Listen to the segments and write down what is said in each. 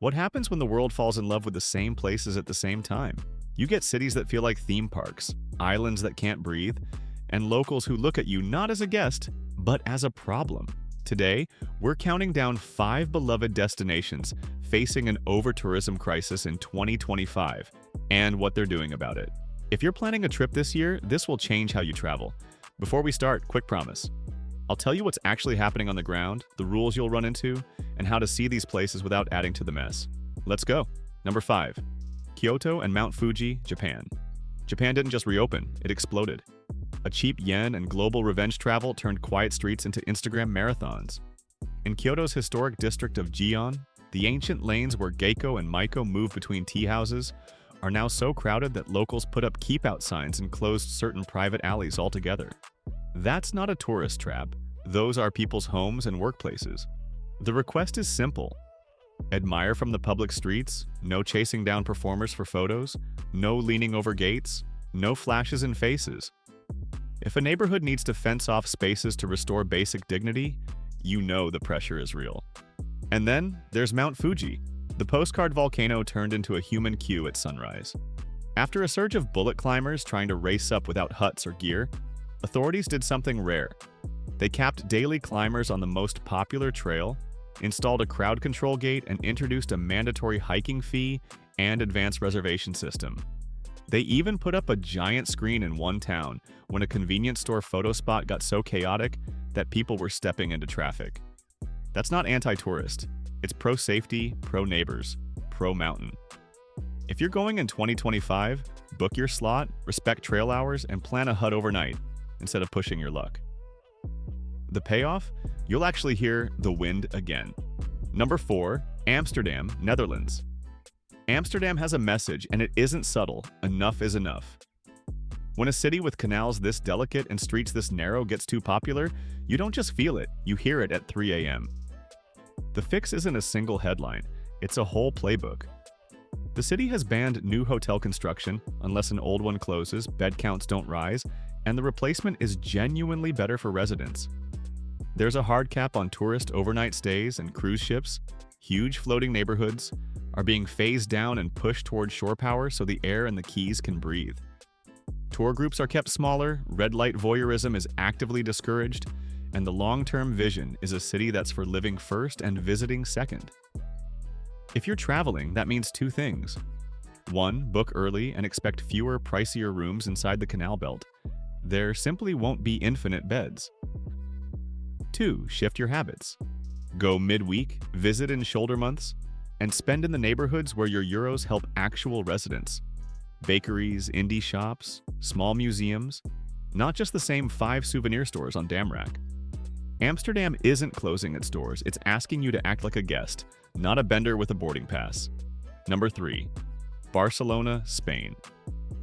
What happens when the world falls in love with the same places at the same time? You get cities that feel like theme parks, islands that can't breathe, and locals who look at you not as a guest, but as a problem. Today, we're counting down 5 beloved destinations facing an over-tourism crisis in 2025, and what they're doing about it. If you're planning a trip this year, this will change how you travel. Before we start, quick promise. I'll tell you what's actually happening on the ground, the rules you'll run into, and how to see these places without adding to the mess. Let's go. Number 5. Kyoto and Mount Fuji, Japan. Japan didn't just reopen, it exploded. A cheap yen and global revenge travel turned quiet streets into Instagram marathons. In Kyoto's historic district of Gion, the ancient lanes where Geiko and Maiko move between tea houses are now so crowded that locals put up keep-out signs and closed certain private alleys altogether. That's not a tourist trap. Those are people's homes and workplaces. The request is simple. Admire from the public streets, no chasing down performers for photos, no leaning over gates, no flashes in faces. If a neighborhood needs to fence off spaces to restore basic dignity, you know the pressure is real. And then there's Mount Fuji. The postcard volcano turned into a human queue at sunrise. After a surge of bullet climbers trying to race up without huts or gear, authorities did something rare. They capped daily climbers on the most popular trail, installed a crowd control gate, and introduced a mandatory hiking fee and advanced reservation system. They even put up a giant screen in one town when a convenience store photo spot got so chaotic that people were stepping into traffic. That's not anti-tourist. It's pro-safety, pro-neighbors, pro-mountain. If you're going in 2025, book your slot, respect trail hours, and plan a hut overnight instead of pushing your luck. The payoff? You'll actually hear the wind again. Number 4, Amsterdam, Netherlands. Amsterdam has a message, and it isn't subtle. Enough is enough. When a city with canals this delicate and streets this narrow gets too popular, you don't just feel it, you hear it at 3 a.m. The fix isn't a single headline, it's a whole playbook. The city has banned new hotel construction unless an old one closes, bed counts don't rise, and the replacement is genuinely better for residents. There's a hard cap on tourist overnight stays and cruise ships. Huge floating neighborhoods are being phased down and pushed toward shore power so the air and the keys can breathe. Tour groups are kept smaller, red light voyeurism is actively discouraged, and the long-term vision is a city that's for living first and visiting second. If you're traveling, that means 2 things. 1, book early and expect fewer, pricier rooms inside the canal belt. There simply won't be infinite beds. 2, shift your habits. Go midweek, visit in shoulder months, and spend in the neighborhoods where your euros help actual residents. Bakeries, indie shops, small museums, not just the same 5 souvenir stores on Damrak. Amsterdam isn't closing its doors, it's asking you to act like a guest, not a bender with a boarding pass. Number 3, Barcelona, Spain.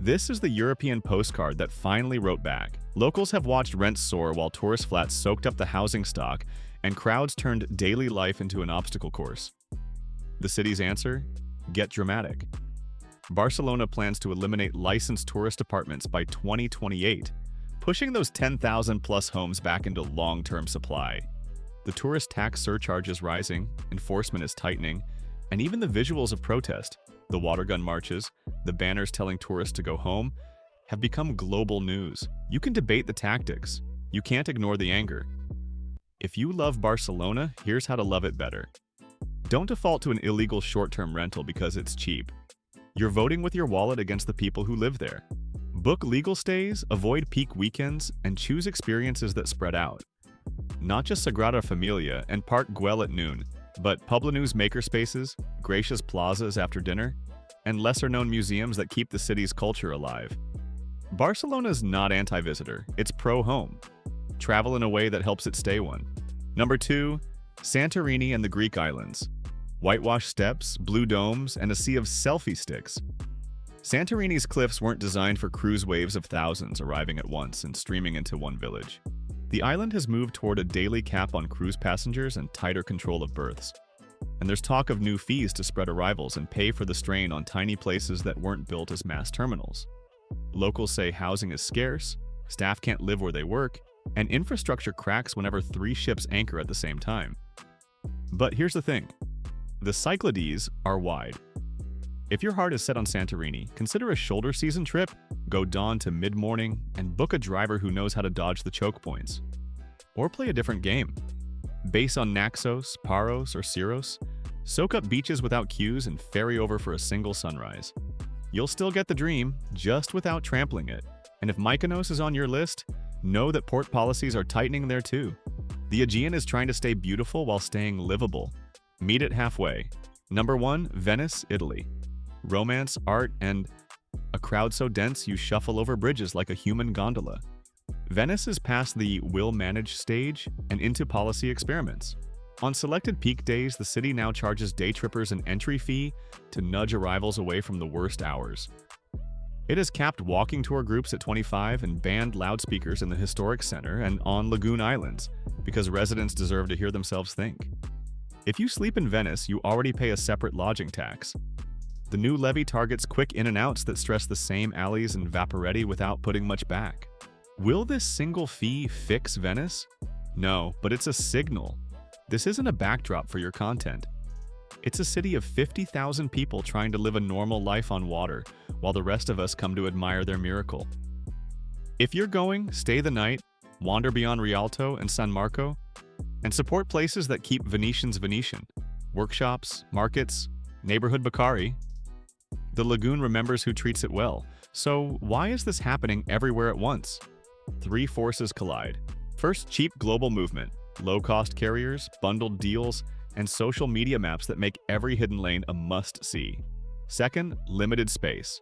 This is the European postcard that finally wrote back. Locals have watched rents soar while tourist flats soaked up the housing stock, and crowds turned daily life into an obstacle course. The city's answer? Get dramatic. Barcelona plans to eliminate licensed tourist apartments by 2028, pushing those 10,000-plus homes back into long-term supply. The tourist tax surcharge is rising, enforcement is tightening, and even the visuals of protest, the water gun marches, the banners telling tourists to go home, have become global news. You can debate the tactics. You can't ignore the anger. If you love Barcelona, here's how to love it better. Don't default to an illegal short-term rental because it's cheap. You're voting with your wallet against the people who live there. Book legal stays, avoid peak weekends, and choose experiences that spread out. Not just Sagrada Familia and Park Güell at noon, but Poblenou makerspaces, gracious plazas after dinner, and lesser-known museums that keep the city's culture alive. Barcelona's not anti-visitor, it's pro-home. Travel in a way that helps it stay one. Number 2, Santorini and the Greek islands. Whitewashed steps, blue domes, and a sea of selfie sticks. Santorini's cliffs weren't designed for cruise waves of thousands arriving at once and streaming into one village. The island has moved toward a daily cap on cruise passengers and tighter control of berths. And there's talk of new fees to spread arrivals and pay for the strain on tiny places that weren't built as mass terminals. Locals say housing is scarce, staff can't live where they work, and infrastructure cracks whenever 3 ships anchor at the same time. But here's the thing. The Cyclades are wide. If your heart is set on Santorini, consider a shoulder season trip, go dawn to mid-morning, and book a driver who knows how to dodge the choke points. Or play a different game. Base on Naxos, Paros, or Syros, soak up beaches without queues and ferry over for a single sunrise. You'll still get the dream, just without trampling it. And if Mykonos is on your list, know that port policies are tightening there too. The Aegean is trying to stay beautiful while staying livable. Meet it halfway. Number 1, Venice, Italy. Romance, art, and a crowd so dense you shuffle over bridges like a human gondola. Venice is past the will-manage stage and into policy experiments. On selected peak days, the city now charges day trippers an entry fee to nudge arrivals away from the worst hours. It has capped walking tour groups at 25 and banned loudspeakers in the historic center and on lagoon islands because residents deserve to hear themselves think. If you sleep in Venice, you already pay a separate lodging tax. The new levy targets quick in and outs that stress the same alleys and vaporetti without putting much back. Will this single fee fix Venice? No, but it's a signal. This isn't a backdrop for your content. It's a city of 50,000 people trying to live a normal life on water, while the rest of us come to admire their miracle. If you're going, stay the night, wander beyond Rialto and San Marco, and support places that keep Venetians Venetian. Workshops, markets, neighborhood Baccari. The lagoon remembers who treats it well. So why is this happening everywhere at once? 3 forces collide. First, cheap global movement, low-cost carriers, bundled deals, and social media maps that make every hidden lane a must-see. Second, limited space.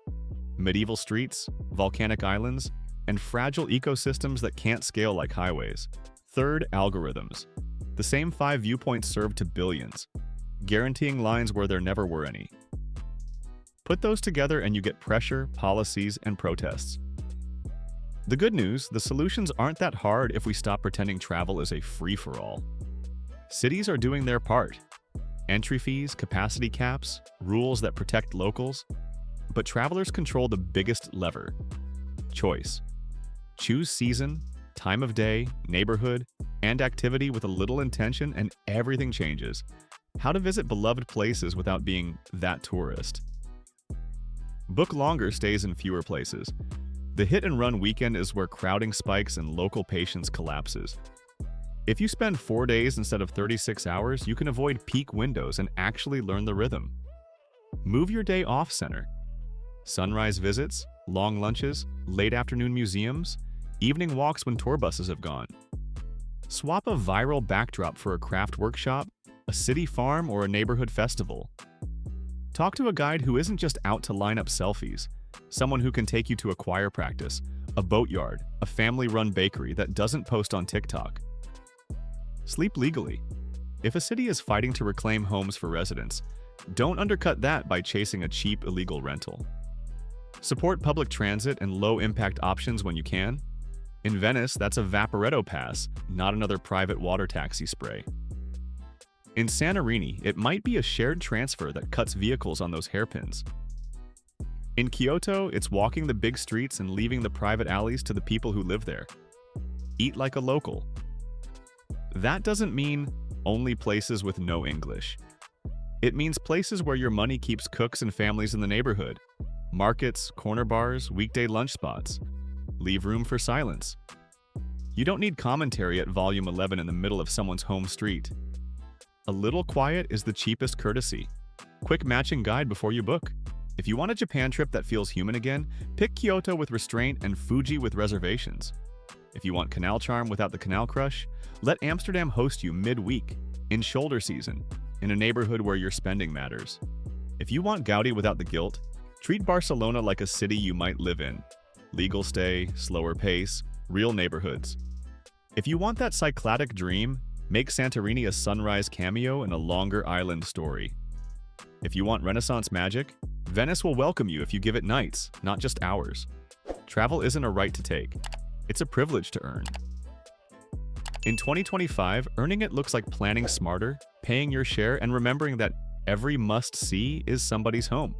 Medieval streets, volcanic islands, and fragile ecosystems that can't scale like highways. Third, algorithms. The same 5 viewpoints serve to billions, guaranteeing lines where there never were any. Put those together and you get pressure, policies, and protests. The good news, the solutions aren't that hard if we stop pretending travel is a free-for-all. Cities are doing their part. Entry fees, capacity caps, rules that protect locals. But travelers control the biggest lever: choice. Choose season, time of day, neighborhood, and activity with a little intention and everything changes. How to visit beloved places without being that tourist. Book longer stays in fewer places. The hit-and-run weekend is where crowding spikes and local patience collapses. If you spend 4 days instead of 36 hours, you can avoid peak windows and actually learn the rhythm. Move your day off-center. Sunrise visits, long lunches, late afternoon museums, evening walks when tour buses have gone. Swap a viral backdrop for a craft workshop, a city farm, or a neighborhood festival. Talk to a guide who isn't just out to line up selfies, someone who can take you to a choir practice, a boatyard, a family-run bakery that doesn't post on TikTok. Sleep legally. If a city is fighting to reclaim homes for residents, don't undercut that by chasing a cheap illegal rental. Support public transit and low-impact options when you can. In Venice, that's a Vaporetto pass, not another private water taxi spray. In Santorini, it might be a shared transfer that cuts vehicles on those hairpins. In Kyoto, it's walking the big streets and leaving the private alleys to the people who live there. Eat like a local. That doesn't mean only places with no English. It means places where your money keeps cooks and families in the neighborhood. Markets, corner bars, weekday lunch spots. Leave room for silence. You don't need commentary at volume 11 in the middle of someone's home street. A little quiet is the cheapest courtesy. Quick matching guide before you book. If you want a Japan trip that feels human again, pick Kyoto with restraint and Fuji with reservations. If you want canal charm without the canal crush, let Amsterdam host you mid-week, in shoulder season, in a neighborhood where your spending matters. If you want Gaudi without the guilt, treat Barcelona like a city you might live in. Legal stay, slower pace, real neighborhoods. If you want that cycladic dream, make Santorini a sunrise cameo in a longer island story. If you want Renaissance magic, Venice will welcome you if you give it nights, not just hours. Travel isn't a right to take. It's a privilege to earn. In 2025, earning it looks like planning smarter, paying your share, and remembering that every must-see is somebody's home.